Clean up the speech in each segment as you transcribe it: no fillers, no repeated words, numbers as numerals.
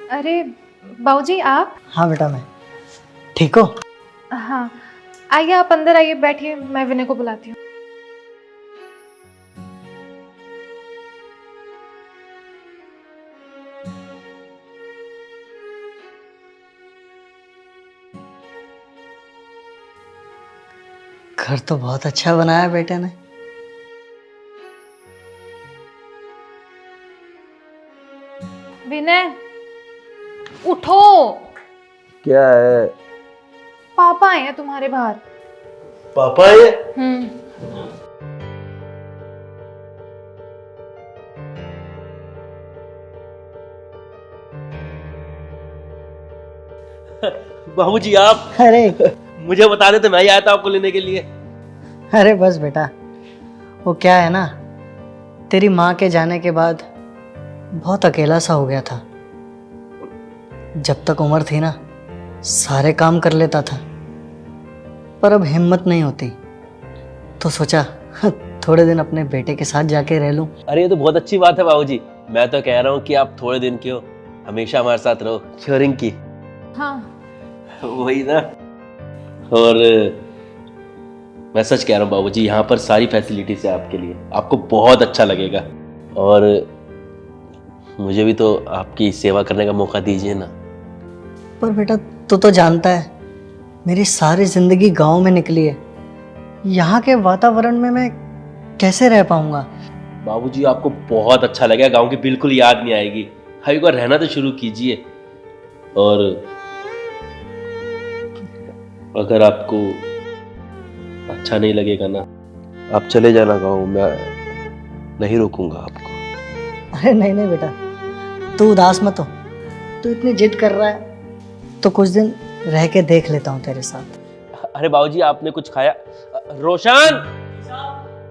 अरे बाबूजी आप। हाँ बेटा, मैं ठीक हो? हाँ आइए, आप अंदर आइए, बैठिए, मैं विनय को बुलाती हूँ। घर तो बहुत अच्छा बनाया बेटे ने। विनय उठो। क्या है? पापा आए हैं तुम्हारे बाहर। पापा ये? हम्म। बाबूजी आप अरे मुझे बता देते, मैं ही आया था आपको लेने के लिए। अरे बस बेटा, वो क्या है ना, तेरी माँ के जाने के बाद बहुत अकेला सा हो गया था। जब तक उम्र थी ना, सारे काम कर लेता था, पर अब हिम्मत नहीं होती, तो सोचा थोड़े दिन अपने बेटे के साथ जाके रह लूं। अरे ये तो बहुत अच्छी बात है बाबूजी। मैं तो कह रहा हूँ कि आप थोड़े दिन क्यों, हमेशा हमारे साथ रहो। क्यों की हाँ वही ना। और मैं सच कह रहा हूँ बाबूजी, यहाँ पर सारी फैसिलिटीज है आपके लिए, आपको बहुत अच्छा लगेगा। और मुझे भी तो आपकी सेवा करने का मौका दीजिए ना। पर बेटा तू तो जानता है, मेरी सारी जिंदगी गांव में निकली है। यहाँ के वातावरण में मैं कैसे रह पाऊंगा? बाबूजी आपको बहुत अच्छा लगेगा, गांव की बिल्कुल याद नहीं आएगी। आप एक बार रहना तो शुरू कीजिए। और अगर आपको अच्छा नहीं लगेगा ना, आप चले जाना गांव, मैं नहीं रोकूंगा आपको। अरे नहीं नहीं बेटा, तू उदास मत हो। तू इतनी जिद कर रहा है तो कुछ दिन रह के देख लेता हूँ तेरे साथ। अरे बाबूजी आपने कुछ खाया? रोशन,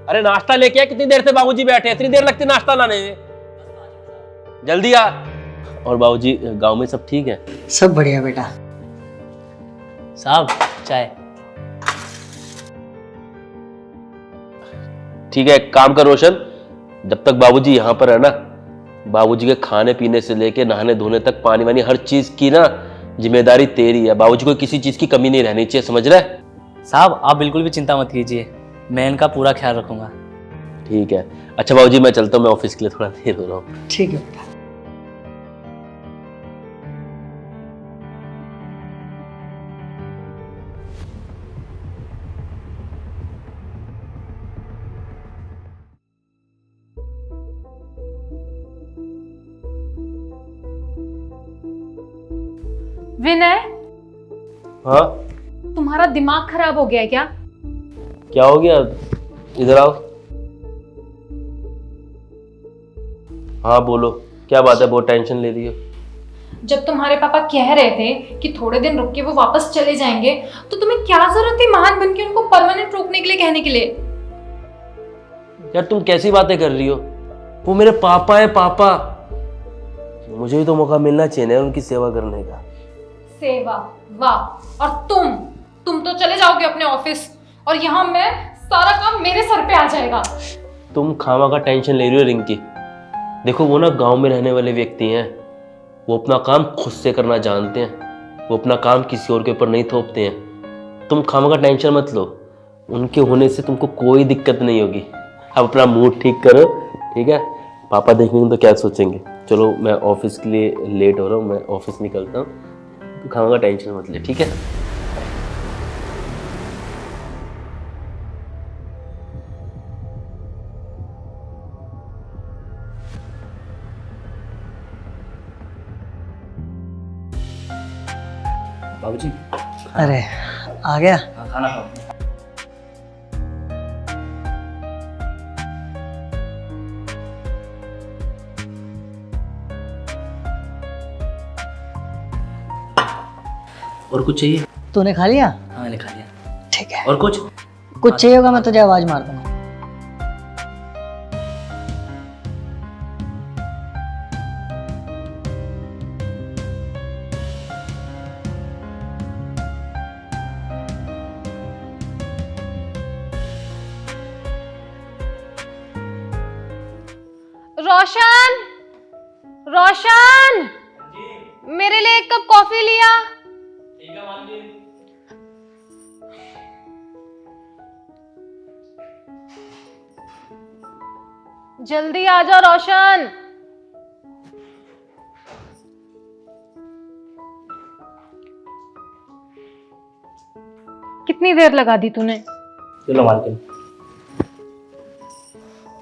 अरे नाश्ता लेके आ। कितनी देर से बाबूजी बैठे हैं, इतनी देर लगती नाश्ता लाने में। जल्दी आ। और बाबूजी गांव में सब ठीक है? सब बढ़िया बेटा। साहब चाय। ठीक है, एक काम कर रोशन, जब तक बाबूजी यहाँ पर है ना, बाबूजी के खाने पीने से लेके नहाने धोने तक, पानी वानी हर चीज की ना जिम्मेदारी तेरी है। बाबूजी को किसी चीज की कमी नहीं रहनी चाहिए, समझ रहा है? साहब आप बिल्कुल भी चिंता मत कीजिए, मैं इनका पूरा ख्याल रखूंगा। ठीक है। अच्छा बाबूजी मैं चलता हूँ, मैं ऑफिस के लिए थोड़ा देर हो रहा हूँ। ठीक है बेटा। विनय, हाँ तुम्हारा दिमाग खराब हो गया है क्या? क्या हो गया? इधर आओ। हाँ बोलो, क्या बात है, बहुत टेंशन ले रही हो? जब तुम्हारे पापा कह रहे थे कि थोड़े दिन रुक के वो वापस चले जाएंगे, तो तुम्हें क्या जरूरत थी महान बन के उनको परमानेंट रोकने के लिए, कहने के लिए? यार तुम कैसी बातें कर रही हो? वो मेरे पापा है, पापा। मुझे भी तो मौका मिलना चाहिए ना उनकी सेवा करने का। सेवा? वाह। और तुम तो चले जाओगे अपने ऑफिस, और यहाँ मैं, सारा काम मेरे सर पे आ जाएगा। तुम खामा का टेंशन ले रही हो रिंकी। देखो वो ना गांव में रहने वाले व्यक्ति हैं, वो अपना काम खुद से करना जानते हैं, वो अपना काम किसी और के ऊपर नहीं थोपते हैं। तुम खामा का टेंशन मत लो, उनके होने से तुमको कोई दिक्कत नहीं होगी। अब अपना मूड ठीक करो, ठीक है? पापा देखेंगे तो क्या सोचेंगे। चलो मैं ऑफिस के लिए लेट हो रहा हूँ, मैं ऑफिस निकलता हूँ। तो खामा का टेंशन मत ले, ठीक है? बाबूजी अरे आ गया। खाना खाओ। और कुछ चाहिए? तूने खा लिया? हाँ मैंने खा लिया। ठीक है। और कुछ? कुछ चाहिए होगा मैं तुझे आवाज मार दूंगा। रोशन, रोशन, मेरे लिए एक कप कॉफी लिया। ठीक है मालकिन। जल्दी आ जाओ रोशन। कितनी देर लगा दी तूने? चलो मालकिन।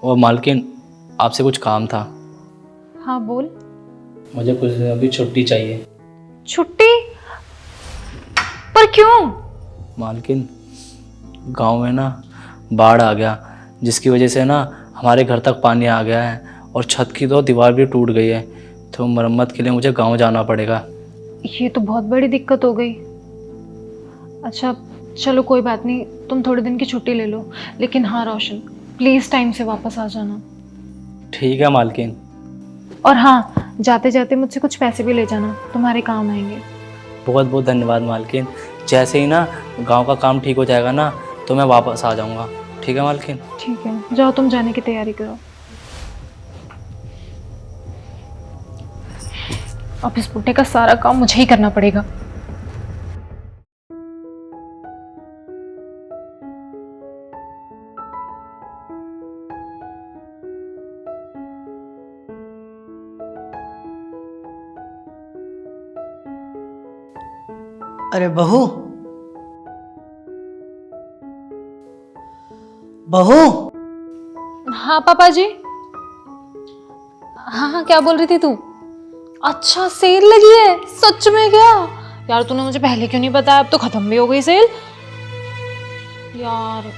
ओ मालकिन, आपसे कुछ काम था। हाँ बोल। मुझे कुछ अभी छुट्टी चाहिए। छुट्टी? पर क्यों? मालकिन, गांव में ना बाढ़ आ गया, जिसकी वजह से ना हमारे घर तक पानी आ गया है और छत की तो दीवार भी टूट गई है। तो मरम्मत के लिए मुझे गांव जाना पड़ेगा। ये तो बहुत बड़ी दिक्कत हो गई। अच्छा चलो कोई बात नहीं, तुम थोड़े दिन की छुट्टी ले लो, लेकिन हाँ रोशन प्लीज़ टाइम से वापस आ जाना। ठीक है मालकिन। और हाँ, जाते जाते मुझसे कुछ पैसे भी ले जाना, तुम्हारे काम आएंगे। बहुत बहुत धन्यवाद मालकिन। जैसे ही ना गांव का काम ठीक हो जाएगा ना तो मैं वापस आ जाऊंगा। ठीक है मालकिन। ठीक है, जाओ तुम जाने की तैयारी करो। अब इस बुढ़े का सारा काम मुझे ही करना पड़ेगा। अरे बहू, बहू। हाँ पापा जी। हाँ हाँ, क्या बोल रही थी तू? अच्छा सेल लगी है, सच में क्या? यार तूने मुझे पहले क्यों नहीं बताया? अब तो खत्म भी हो गई सेल यार।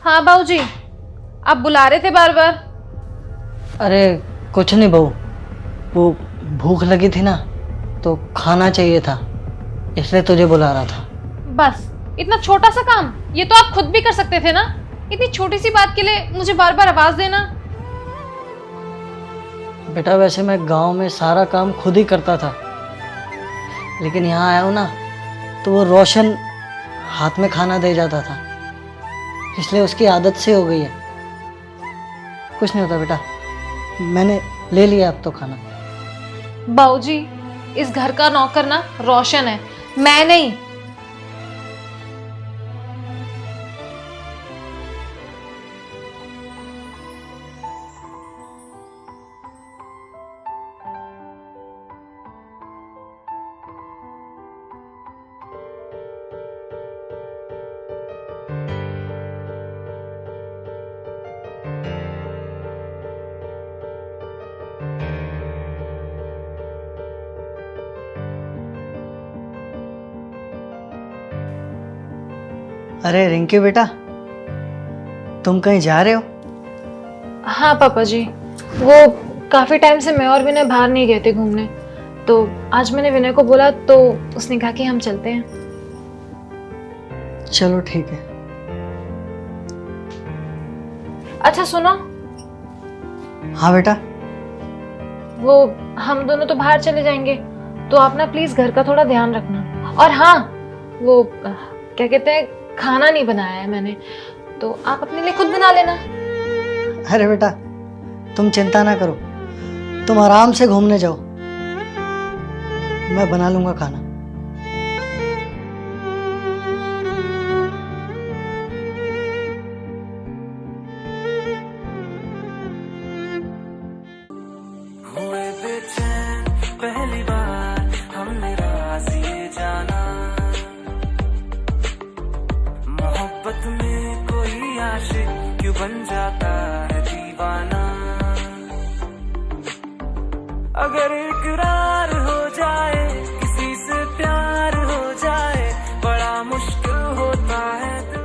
हाँ बाबूजी, आप बुला रहे थे बार बार? अरे कुछ नहीं बहू, वो भूख लगी थी ना तो खाना चाहिए था, इसलिए तुझे बुला रहा था। बस इतना छोटा सा काम, ये तो आप खुद भी कर सकते थे ना। इतनी छोटी सी बात के लिए मुझे बार बार आवाज देना। बेटा वैसे मैं गांव में सारा काम खुद ही करता था, लेकिन यहाँ आया हूँ ना तो वो रोशन हाथ में खाना दे जाता था, इसलिए उसकी आदत से हो गई है। कुछ नहीं होता बेटा, मैंने ले लिया अब तो खाना। बाबूजी, इस घर का नौकर ना रोशन है, मैं नहीं। अरे रिंकी बेटा, तुम कहीं जा रहे हो? हाँ पापा जी, वो काफी टाइम से मैं और विनय बाहर नहीं गए थे घूमने, तो आज मैंने विनय को बोला तो उसने कहा कि हम चलते हैं। चलो ठीक है। अच्छा सुनो, हाँ बेटा। वो हम दोनों तो बाहर चले जाएंगे, तो आप ना प्लीज घर का थोड़ा ध्यान रखना। और हाँ, वो क्या कहते हैं, खाना नहीं बनाया है मैंने, तो आप अपने लिए खुद बना लेना। अरे बेटा तुम चिंता ना करो, तुम आराम से घूमने जाओ, मैं बना लूंगा खाना। हुए बेचैन पहली बार हमने राज ये जाना, मोहब्बत में कोई आशिक इकरार हो जाए, किसी से प्यार हो जाए, बड़ा मुश्किल होता है दिल।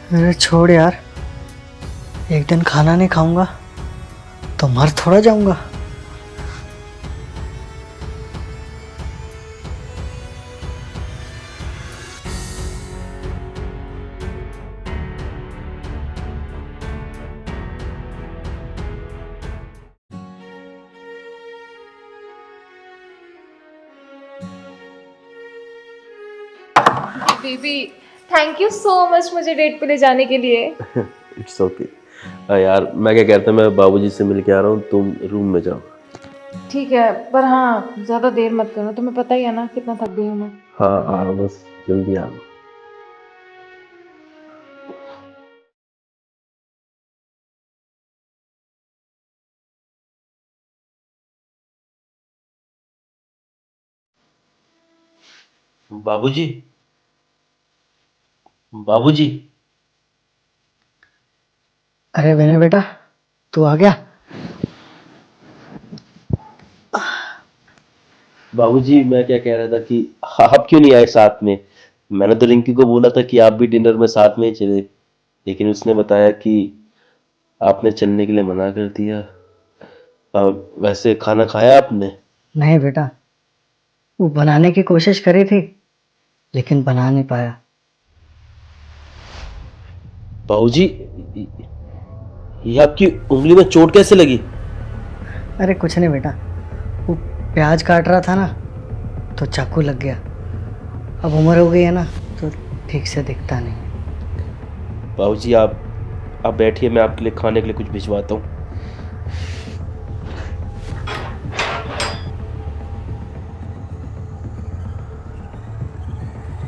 अरे छोड़ यार, एक दिन खाना नहीं खाऊंगा तो मर थोड़ा जाऊंगा। Baby, thank you so much मुझे डेट पे ले जाने के लिए। It's okay. यार मैं क्या कहता हूँ, मैं बाबूजी से मिल के आ रहा हूँ, तुम रूम में जाओ। ठीक है, पर हाँ ज़्यादा देर मत करो, तुम्हें पता ही है ना कितना थक गई हूँ मैं। हाँ हाँ, बस जल्दी आ लो। बाबूजी, बाबूजी। अरे विनय बेटा, तू आ गया। बाबूजी मैं क्या कह रहा था कि आप क्यों नहीं आए साथ में? मैंने तो रिंकी को बोला था कि आप भी डिनर में साथ में ही चले, लेकिन उसने बताया कि आपने चलने के लिए मना कर दिया। वैसे खाना खाया आपने? नहीं बेटा, वो बनाने की कोशिश करी थी लेकिन बना नहीं पाया। बाबूजी, ये आपकी उंगली में चोट कैसे लगी? अरे कुछ नहीं बेटा, वो प्याज काट रहा था ना तो चाकू लग गया। अब उम्र हो गई है ना तो ठीक से दिखता नहीं। बाबूजी आप बैठिए, मैं आपके लिए खाने के लिए कुछ भिजवाता हूँ।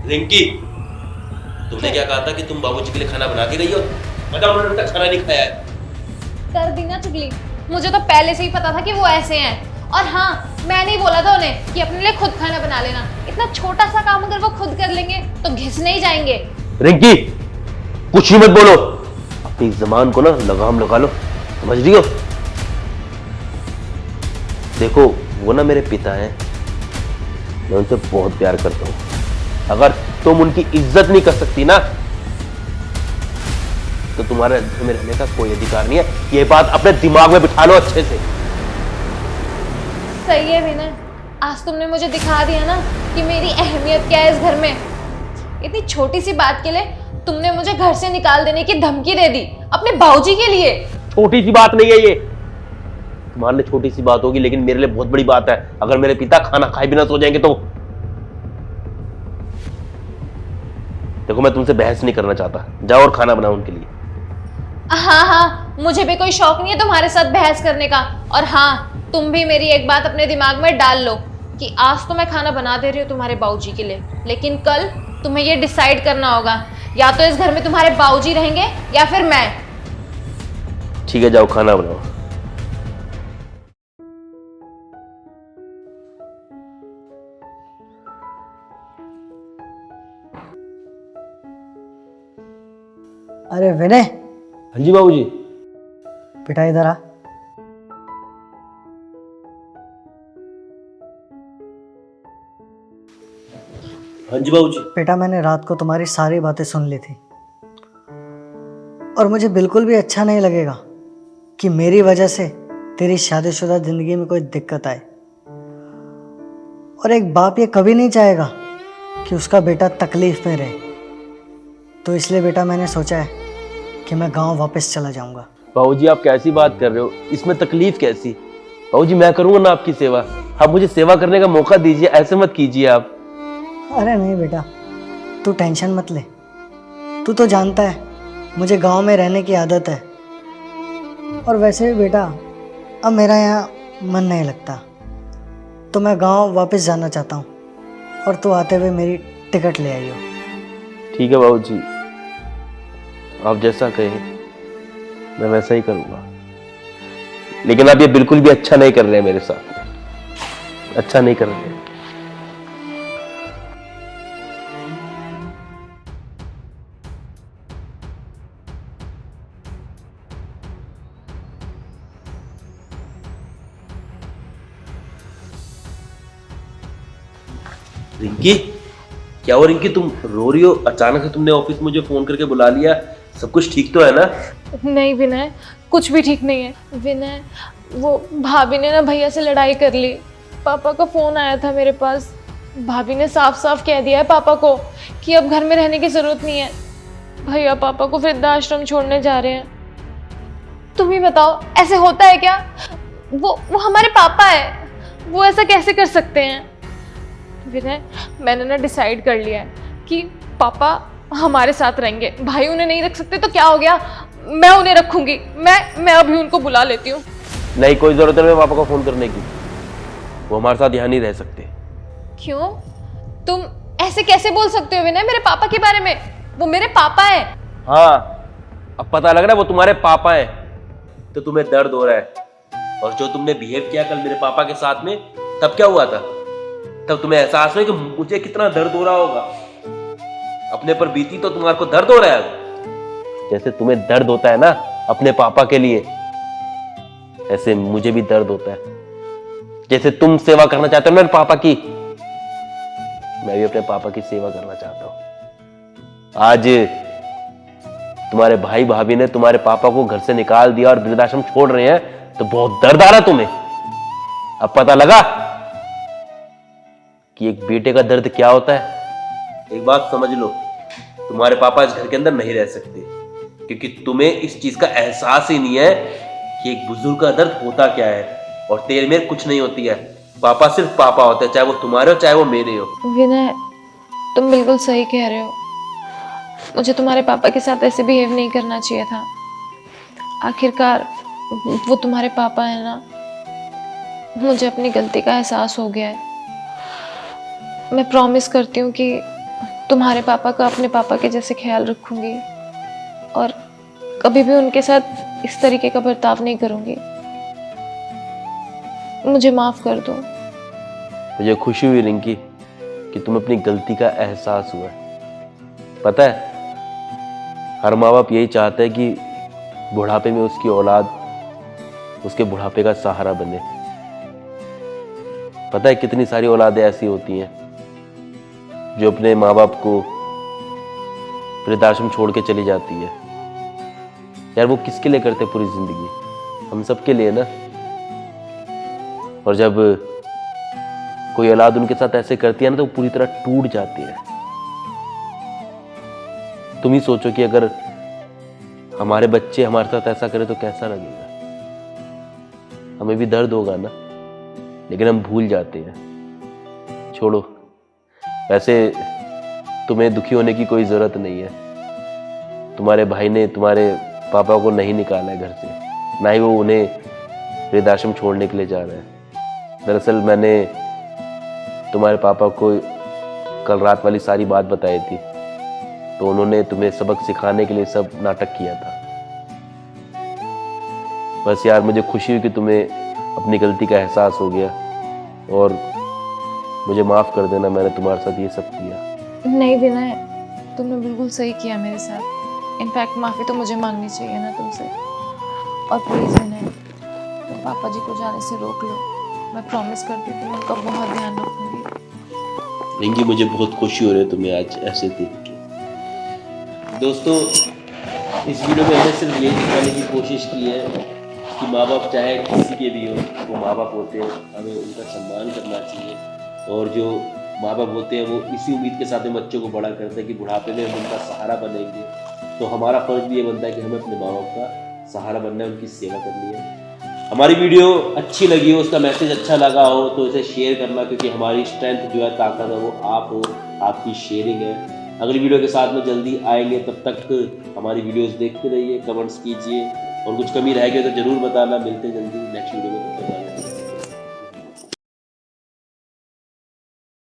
रिंकी, तुमने क्या कहा था कि तुम बाबूजी के लिए खाना बना के गई हो? बताओ, उन्होंने तक खाना नहीं खाया है। कर दी ना चुगली, मुझे तो पहले से ही पता था कि वो ऐसे हैं। और हाँ, मैंने ही बोला था उन्हें कि अपने लिए खुद खाना बना लेना। इतना छोटा सा काम अगर वो खुद कर लेंगे तो घिसने ही जाएंगे। रिंकी, कुछ ही मत बोलो, अपनी जबान को ना लगाम लगा लो, समझ रही हो? देखो, वो ना मेरे पिता हैं, मैं उनसे बहुत प्यार करता हूँ। अगर तुम उनकी इज्जत नहीं कर सकती ना तो तुम्हारे घर में रहने का कोई अधिकार नहीं है। ये बात अपने दिमाग में बिठा लो अच्छे से। सही है विनय, आज तुमने मुझे दिखा दिया ना कि मेरी अहमियत क्या है इस घर में। इतनी छोटी सी बात के लिए तुमने मुझे घर से निकाल देने की धमकी दे दी अपने बाबूजी के लिए। छोटी सी बात नहीं है ये, तुम्हारे लिए छोटी सी बात होगी लेकिन मेरे लिए बहुत बड़ी बात है। अगर मेरे पिता खाना खाए बिना सो जाएंगे तो देखो, मैं तुमसे बहस नहीं करना चाहता, जाओ और खाना बनाओ उनके लिए। हाँ हाँ, मुझे भी कोई शौक नहीं है तुम्हारे साथ बहस करने का। और हाँ, तुम भी मेरी एक बात अपने दिमाग में डाल लो कि आज तो मैं खाना बना दे रही हूँ तुम्हारे बाबूजी के लिए, लेकिन कल तुम्हें ये डिसाइड करना होगा, या तो इस घर में तुम्हारे बाबूजी रहेंगे या फिर मैं। ठीक है, जाओ खाना बनाओ। अरे विनय हाँ जी बाबूजी। बेटा इधर आ। हाँ जी बाबूजी। बेटा मैंने रात को तुम्हारी सारी बातें सुन ली थी और मुझे बिल्कुल भी अच्छा नहीं लगेगा कि मेरी वजह से तेरी शादीशुदा जिंदगी में कोई दिक्कत आए। और एक बाप ये कभी नहीं चाहेगा कि उसका बेटा तकलीफ में रहे। तो इसलिए बेटा मैंने सोचा है कि मैं गांव वापस चला जाऊंगा। बाबूजी आप कैसी बात कर रहे हो, इसमें तकलीफ कैसी? बाबूजी मैं करूंगा ना आपकी सेवा, आप मुझे सेवा करने का मौका दीजिए, ऐसे मत कीजिए आप। अरे नहीं बेटा, तू टेंशन मत ले। तू तो जानता है मुझे गांव में रहने की आदत है, और वैसे भी बेटा अब मेरा यहाँ मन नहीं लगता, तो मैं गांव वापस जाना चाहता हूँ और तू आते हुए मेरी टिकट ले आइयो। ठीक है बाबूजी, आप जैसा कहें मैं वैसा ही करूँगा। लेकिन आप ये बिल्कुल भी अच्छा नहीं कर रहे हैं मेरे साथ, अच्छा नहीं कर रहे हैं। रिंकी, क्या हो रिंकी, तुम रो रही हो? अचानक से तुमने ऑफिस में मुझे फोन करके बुला लिया। सब कुछ ठीक तो है ना? नहीं विनय, कुछ भी ठीक नहीं है। विनय, वो भाभी ने ना भैया से लड़ाई कर ली। पापा का फोन आया था मेरे पास। भाभी ने साफ साफ कह दिया है पापा को कि अब घर में रहने की जरूरत नहीं है। भैया पापा को वृद्धाश्रम छोड़ने जा रहे हैं। तुम ही बताओ, ऐसे होता है क्या? वो हमारे पापा है, वो ऐसा कैसे कर सकते हैं? विनय, मैंने ना डिसाइड कर लिया है कि पापा हमारे साथ रहेंगे। भाई उन्हें नहीं रख सकते तो क्या हो गया, मैं उन्हें रखूंगी। मैं अभी उनको बुला लेती हूँ। नहीं, कोई जरूरत नहीं पापा को फोन करने की, वो हमारे साथ यहाँ नहीं रह सकते। क्यों? तुम ऐसे कैसे बोल सकते हो विनय मेरे पापा के बारे में? वो मेरे पापा है। हाँ, अब पता लग रहा है वो तुम्हारे पापा हैं, तो तुम्हें दर्द हो रहा है। और जो तुमने बिहेव किया कल मेरे पापा के साथ में, तब क्या हुआ था? तब तुम्हें एहसास हुआ कि मुझे कितना दर्द हो रहा होगा। अपने पर बीती तो तुम्हारे को दर्द हो रहा है। जैसे तुम्हें दर्द होता है ना अपने पापा के लिए, ऐसे मुझे भी दर्द होता है। जैसे तुम सेवा करना चाहते हो मेरे पापा की, मैं भी अपने पापा की सेवा करना चाहता हूं। आज तुम्हारे भाई भाभी ने तुम्हारे पापा को घर से निकाल दिया और वृद्धाश्रम छोड़ रहे हैं, तो बहुत दर्द आ रहा तुम्हें। अब पता लगा कि एक बेटे का दर्द क्या होता है। एक बात समझ लो, तुम्हारे पापा इस घर के अंदर नहीं रह सकते, क्योंकि तुम्हें इस चीज का एहसास ही नहीं है कि एक बुजुर्ग का दर्द होता क्या है। और तेरे में कुछ नहीं होती है, पापा सिर्फ पापा होते हैं, चाहे वो तुम्हारे हो चाहे वो मेरे हो। विनय, तुम बिल्कुल सही कह रहे हो। मुझे तुम्हारे पापा के साथ ऐसे बिहेव नहीं करना चाहिए था। आखिरकार वो तुम्हारे पापा है ना। मुझे अपनी गलती का एहसास हो गया है। मैं प्रॉमिस करती हूँ कि तुम्हारे पापा का अपने पापा के जैसे ख्याल रखूंगी और कभी भी उनके साथ इस तरीके का बर्ताव नहीं करूंगी। मुझे माफ कर दो। मुझे खुशी हुई रिंकी कि तुम्हें अपनी गलती का एहसास हुआ। पता है, हर माँ बाप यही चाहता है कि बुढ़ापे में उसकी औलाद उसके बुढ़ापे का सहारा बने। पता है कितनी सारी औलादें ऐसी होती हैं जो अपने माँ बाप को वृद्धाश्रम छोड़ के चली जाती है। यार वो किसके लिए करते पूरी जिंदगी? हम सबके लिए ना। और जब कोई औलाद उनके साथ ऐसे करती है ना, तो वो पूरी तरह टूट जाती है। तुम ही सोचो कि अगर हमारे बच्चे हमारे साथ ऐसा करें तो कैसा लगेगा। हमें भी दर्द होगा ना, लेकिन हम भूल जाते हैं। छोड़ो, वैसे तुम्हें दुखी होने की कोई जरूरत नहीं है। तुम्हारे भाई ने तुम्हारे पापा को नहीं निकाला है घर से, ना ही वो उन्हें वृद्धाश्रम छोड़ने के लिए जा रहा है। दरअसल मैंने तुम्हारे पापा को कल रात वाली सारी बात बताई थी, तो उन्होंने तुम्हें सबक सिखाने के लिए सब नाटक किया था। बस यार, मुझे खुशी हुई कि तुम्हें अपनी गलती का एहसास हो गया, और मुझे माफ कर देना, मैंने तुम्हारे साथ ये सब किया। नहीं विनय, तुमने बिल्कुल सही किया मेरे साथ। इनफैक्ट माफ़ी तो मुझे मांगनी चाहिए ना तुमसे। और प्लीज़ विनय, तुम पापा जी को जाने से रोक लो। मैं प्रॉमिस करती हूँ कि मैं उनका बहुत ध्यान रखूंगी। रिंकी, मुझे बहुत खुशी हो रही है तुम्हें आज ऐसे देख के। दोस्तों, इस वीडियो में हमने सिर्फ ये दिखाने की कोशिश की है कि माँ बाप चाहे किसी के भी हो, वो माँ बाप होते हैं, हमें उनका सम्मान करना चाहिए। और जो माँ बाप होते हैं वो इसी उम्मीद के साथ में बच्चों को बड़ा करते हैं कि बुढ़ापे में हम उनका सहारा बनेंगे। तो हमारा फर्ज भी ये बनता है कि हमें अपने माँ बाप का सहारा बनना है, उनकी सेवा करनी है। हमारी वीडियो अच्छी लगी हो, उसका मैसेज अच्छा लगा हो, तो इसे शेयर करना, क्योंकि हमारी स्ट्रेंथ जो है, ताकत है, वो आप हो, आपकी शेयरिंग है। अगली वीडियो के साथ में जल्दी आएंगे, तब तक हमारी वीडियोस देखते रहिए, कमेंट्स कीजिए, और कुछ कमी रह गई तो ज़रूर बताना। मिलते हैं जल्दी नेक्स्ट वीडियो में।